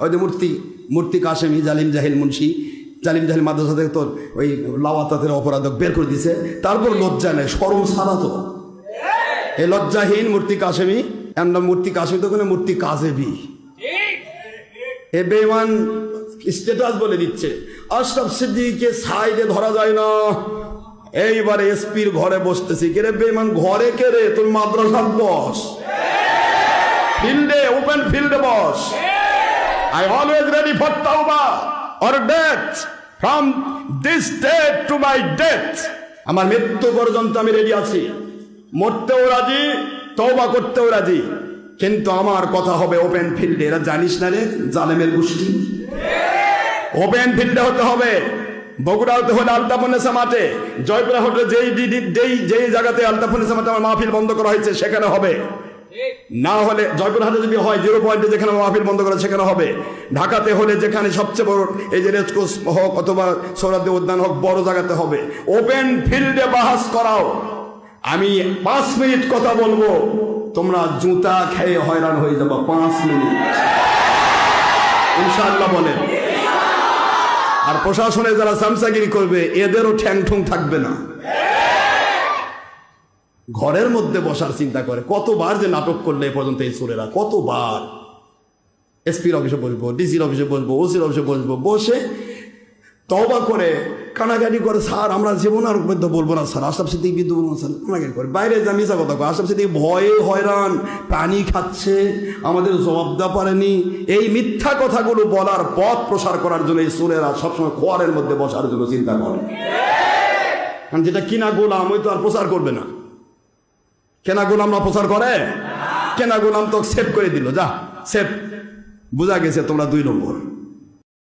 ওই যে মূর্তি মূর্তি কাশেমি জালিম জাহিল মুন্সি জালিম জাহিল মাদ্রাসা থেকে তোর ওই লাওয়াতাতের অপরাধক বের করে দিছে, তারপর লজ্জা নেই, শরম ছাড়া তো এই লজ্জাহীন মূর্তি কাশেমি, এর নাম মূর্তি কাশেমি তো কোনো মূর্তি কাজেবি। এ বেঈমান স্ট্যাটাস বলে দিচ্ছে আশরাফ সিদ্দিকীকে সাইডে ধরা যায় না, এইবারে এসপির ঘরে বসতেছি। কে রে বেঈমান, ঘরে কে রে? তোর মাদ্রাসাত বস, ফিল্ডে, ওপেন ফিল্ডে বস। I always ready for tawbah or death, from this day to my death. আমার মৃত্যু পর্যন্ত আমি রেডি আছি, মরতেও রাজি, তওবা করতেও রাজি, কিন্তু আমার কথা হবে ওপেন ফিল্ডে। এরা জানিস না রে জালেমের গোষ্ঠী, ওপেন ফিল্ডে হতে হবে। বগুড়া হতে হলে আলতাফুন্নেসা মাঠে, জয়পুরা হতে যেই জায়গাতে আলতাফুন্নেসা মাঠে আমার মাহফিল বন্ধ করা হয়েছে সেখানে হবে, না হলে জয়পুরহাটে যদি হয় 0 পয়েন্টে যেখানে মাহফিল বন্ধ করে সেখানে হবে, ঢাকাতে হলে যেখানে সবচেয়ে বড় এই যে রেসকোর্স হোক অথবা সৌরাদ্দি উদ্যান হোক বড় জায়গাতে হবে, ওপেন ফিল্ডে বাহাস করাও। আমি 5 মিনিট কথা বলবো, তোমরা জুতা খেয়ে হয়রান হয়ে যাবো। 5 মিনিট ইনশাআল্লাহ বলেন। আর প্রশাসনে যারা সামসাগিরি করবে এদেরও ঠ্যাং ঠুং থাকবে না। ঘরের মধ্যে বসার চিন্তা করে, কতবার যে নাটক করলে এ পর্যন্ত এই চোরেরা, কতবার এসপির অফিসে বসবো, ডিসির অফিসে বসবো, ওসির অফিসে বসবো, বসে তওবা করে কানাকানি করে, স্যার আমরা জীবনের মধ্যে বলবো না স্যার, আশরাফ সিদ্দিক বিদ্যুৎ বলবো স্যার, কানাকানি করে বাইরে যা মিশা কথা কয়, আশরাফ সিদ্দিক ভয়ে হয়রান, পানি খাচ্ছে, আমাদের জবাব দেওয়া পারেনি। এই মিথ্যা কথাগুলো বলার পথ প্রসার করার জন্য এই চোরেরা সবসময় খোয়ারের মধ্যে বসার জন্য চিন্তা করে। কারণ যেটা কিনা গোলাম ওই তো আর প্রচার করবে না। কেনা গোলাম না প্রচার করে, কেনা গোলাম তো সেভ করে দিল, যা সেভ, বোঝা গেছে তোমরা 2 নম্বর।